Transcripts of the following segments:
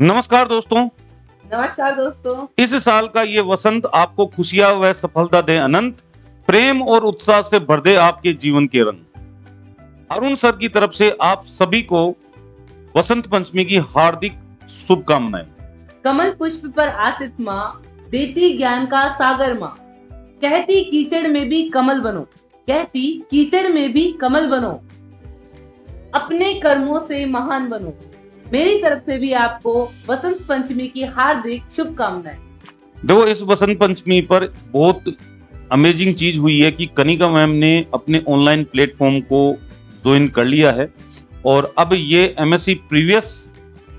नमस्कार दोस्तों। नमस्कार दोस्तों। इस साल का ये वसंत आपको खुशियां व सफलता दे अनंत, प्रेम और उत्साह से भर दे आपके जीवन के रंग। अरुण सर की तरफ से आप सभी को वसंत पंचमी की हार्दिक शुभकामनाएं। कमल पुष्प पर आसित माँ, देती ज्ञान का सागर माँ, कहती कीचड़ में भी कमल बनो, कहती कीचड़ में भी कमल बनो, अपने कर्मों से महान बनो। मेरी तरफ से भी आपको वसंत पंचमी की हार्दिक शुभकामनाएं। देखो, इस वसंत पंचमी पर बहुत अमेजिंग चीज हुई है कि कनिका मैम ने अपने ऑनलाइन प्लेटफॉर्म को ज्वाइन कर लिया है और अब ये एमएससी प्रीवियस,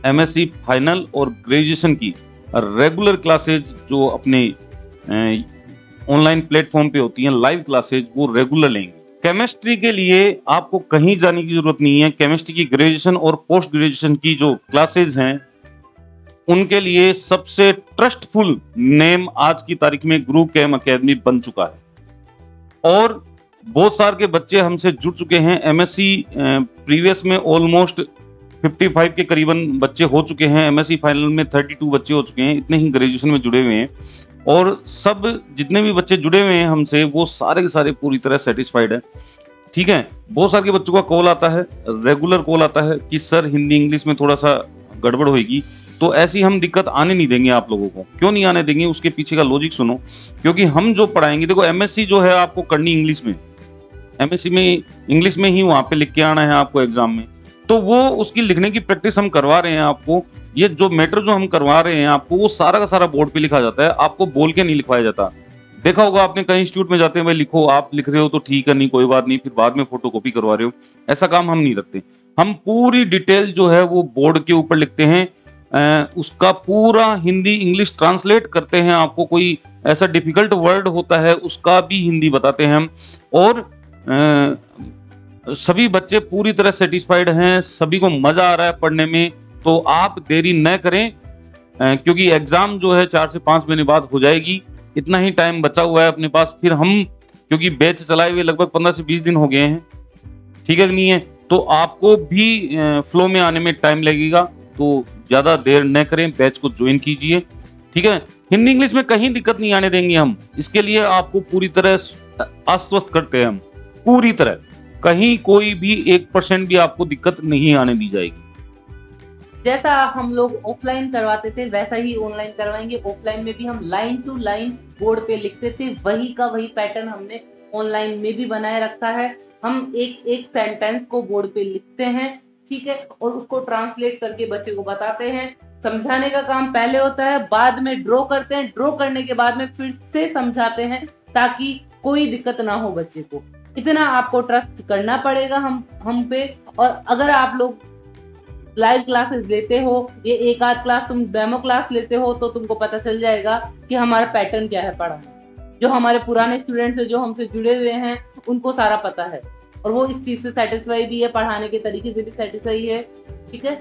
एमएससी फाइनल और ग्रेजुएशन की रेगुलर क्लासेज जो अपने ऑनलाइन प्लेटफॉर्म पे होती हैं, लाइव क्लासेज, वो रेगुलर लेंगे। केमिस्ट्री के लिए आपको कहीं जाने की जरूरत नहीं है। केमिस्ट्री की ग्रेजुएशन और पोस्ट ग्रेजुएशन की जो क्लासेज हैं उनके लिए सबसे ट्रस्टफुल नेम आज की तारीख में गुरु केम एकेडमी बन चुका है और बहुत सारे के बच्चे हमसे जुड़ चुके हैं। एमएससी प्रीवियस में ऑलमोस्ट 55 के करीबन बच्चे हो चुके हैं, एमएससी फाइनल में 32 बच्चे हो चुके हैं, इतने ही ग्रेजुएशन में जुड़े हुए हैं और सब जितने भी बच्चे जुड़े हुए हैं हमसे वो सारे के सारे पूरी तरह सेटिस्फाइड है। ठीक है, बहुत सारे के बच्चों का कॉल आता है, रेगुलर कॉल आता है कि सर हिंदी इंग्लिश में थोड़ा सा गड़बड़ होगी, तो ऐसी हम दिक्कत आने नहीं देंगे आप लोगों को। क्यों नहीं आने देंगे, उसके पीछे का लॉजिक सुनो। क्योंकि हम जो पढ़ाएंगे, देखो एमएससी जो है आपको करनी इंग्लिश में, एमएससी में इंग्लिश में ही वहां पे लिख के आना है आपको एग्जाम में, तो वो उसकी लिखने की प्रैक्टिस हम करवा रहे हैं आपको। ये जो मैटर जो हम करवा रहे हैं आपको, वो सारा का सारा बोर्ड पे लिखा जाता है, आपको बोल के नहीं लिखवाया जाता। देखा होगा आपने, कई इंस्टीट्यूट में जाते हैं, भाई लिखो, आप लिख रहे हो तो ठीक है, नहीं कोई बात नहीं, फिर बाद में फोटो कॉपी करवा रहे हो। ऐसा काम हम नहीं रखते। हम पूरी डिटेल जो है वो बोर्ड के ऊपर लिखते हैं, उसका पूरा हिंदी इंग्लिश ट्रांसलेट करते हैं। आपको कोई ऐसा डिफिकल्ट वर्ड होता है उसका भी हिंदी बताते हैं हम, और सभी बच्चे पूरी तरह सेटिस्फाइड हैं, सभी को मजा आ रहा है पढ़ने में। तो आप देरी न करें, क्योंकि एग्जाम जो है 4 से 5 महीने बाद हो जाएगी, इतना ही टाइम बचा हुआ है अपने पास। फिर हम, क्योंकि बैच चलाए हुए लगभग 15 से 20 दिन हो गए हैं, ठीक है कि नहीं है, तो आपको भी फ्लो में आने में टाइम लगेगा। तो ज्यादा देर न करें, बैच को ज्वाइन कीजिए। ठीक है, हिंदी इंग्लिश में कहीं दिक्कत नहीं आने देंगे हम, इसके लिए आपको पूरी तरह आश्वस्त करते हैं हम, पूरी तरह, कहीं कोई भी 1% भी आपको दिक्कत नहीं आने दी जाएगी। जैसा हम लोग ऑफलाइन करवाते थे वैसा ही ऑनलाइन करवाएंगे। ऑफलाइन में भी हम लाइन टू लाइन बोर्ड पे लिखते थे, वही का वही पैटर्न हमने ऑनलाइन में भी बनाए रखा है। हम एक एक सेंटेंस को बोर्ड पे लिखते हैं, ठीक है, और उसको ट्रांसलेट करके बच्चे को बताते हैं। समझाने का काम पहले होता है, बाद में ड्रॉ करते हैं, ड्रॉ करने के बाद में फिर से समझाते हैं ताकि कोई दिक्कत ना हो बच्चे को। इतना आपको ट्रस्ट करना पड़ेगा हम पे। और अगर आप लोग लाइव क्लासेस लेते हो, ये एक आध क्लास तुम डेमो क्लास लेते हो, तो तुमको पता चल जाएगा कि हमारा पैटर्न क्या है पढ़ाने। जो हमारे पुराने स्टूडेंट्स हैं जो हमसे जुड़े हुए हैं उनको सारा पता है और वो इस चीज से सेटिस्फाई भी है, पढ़ाने के तरीके से भी सेटिस्फाई है। ठीक है,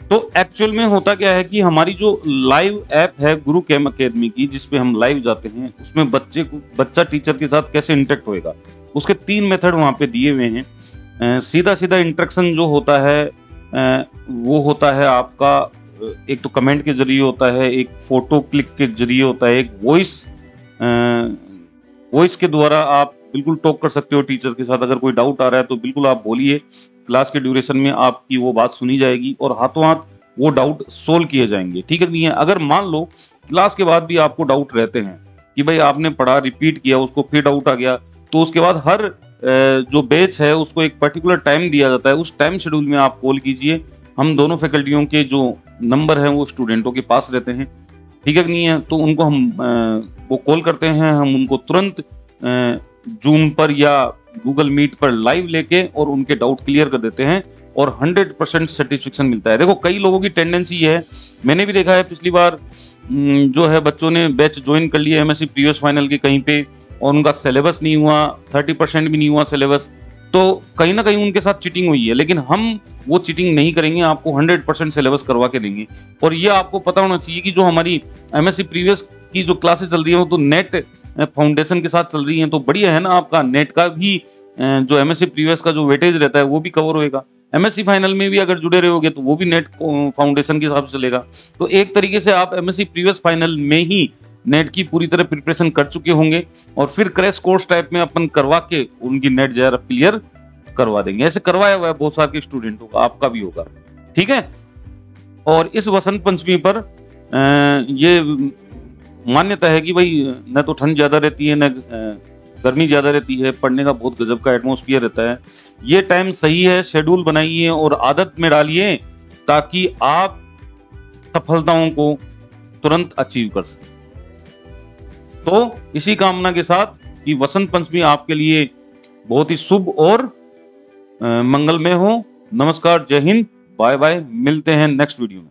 तो एक्चुअल में होता क्या है कि हमारी जो लाइव ऐप है गुरु केम एकेडमी की, जिसपे हम लाइव जाते हैं, उसमें बच्चा टीचर के साथ कैसे इंटरेक्ट होएगा, उसके 3 मेथड वहां पे दिए हुए हैं। सीधा सीधा इंटरेक्शन जो होता है वो होता है आपका, एक तो कमेंट के जरिए होता है, एक फोटो क्लिक के जरिए होता है, एक वॉइस के द्वारा आप बिल्कुल टॉक कर सकते हो टीचर के साथ। अगर कोई डाउट आ रहा है तो बिल्कुल आप बोलिए, क्लास के ड्यूरेशन में आपकी वो बात सुनी जाएगी और हाथों हाथ वो डाउट सोल्व किए जाएंगे। ठीक है नहीं है, अगर मान लो क्लास के बाद भी आपको डाउट रहते हैं कि भाई आपने पढ़ा, रिपीट किया, उसको फिर डाउट आ गया, तो उसके बाद हर जो बैच है उसको एक पर्टिकुलर टाइम दिया जाता है, उस टाइम शेड्यूल में आप कॉल कीजिए। हम दोनों फैकल्टियों के जो नंबर हैं वो स्टूडेंटों के पास रहते हैं, ठीक है कि नहीं है, तो उनको हम वो कॉल करते हैं, हम उनको तुरंत जूम पर या गूगल मीट पर लाइव लेके और उनके डाउट क्लियर कर देते हैं और 100% सेटिस्फेक्शन मिलता है। देखो, कई लोगों की टेंडेंसी है, मैंने भी देखा है, पिछली बार जो है बच्चों ने बैच ज्वाइन कर लिया एमएससी प्रीवियस फाइनल के कहीं पे और उनका सिलेबस नहीं हुआ, 30% भी नहीं हुआ सिलेबस, तो कहीं ना कहीं उनके साथ चीटिंग हुई है। लेकिन हम वो चीटिंग नहीं करेंगे, आपको 100% सिलेबस करवा के देंगे। और ये आपको पता होना चाहिए कि जो हमारी एमएससी प्रीवियस की जो क्लासेस चल रही है वो तो नेट फाउंडेशन के साथ चल रही हैं, तो बढ़िया है ना, आपका नेट का भी जो एमएससी प्रीवियस का जो वेटेज रहता है वो भी कवर होएगा। एमएससी फाइनल में भी अगर जुड़े रहोगे तो वो भी नेट फाउंडेशन के हिसाब से चलेगा। तो एक तरीके से आप एमएससी प्रीवियस फाइनल में ही नेट की पूरी तरह प्रिपरेशन कर चुके होंगे और फिर क्रैश कोर्स टाइप में अपन करवा के उनकी नेट जो है क्लियर करवा देंगे। ऐसे करवाया हुआ है बहुत सारे स्टूडेंटों का, आपका भी होगा। ठीक है। और इस वसंत पंचमी पर ये मान्यता है कि भाई न तो ठंड ज्यादा रहती है न गर्मी ज्यादा रहती है, पढ़ने का बहुत गजब का एटमॉस्फेयर रहता है। ये टाइम सही है, शेड्यूल बनाइए और आदत में डालिए ताकि आप सफलताओं को तुरंत अचीव कर सकें। तो इसी कामना के साथ कि वसंत पंचमी आपके लिए बहुत ही शुभ और मंगलमय हो। नमस्कार, जय हिंद, बाय बाय, मिलते हैं नेक्स्ट वीडियो में।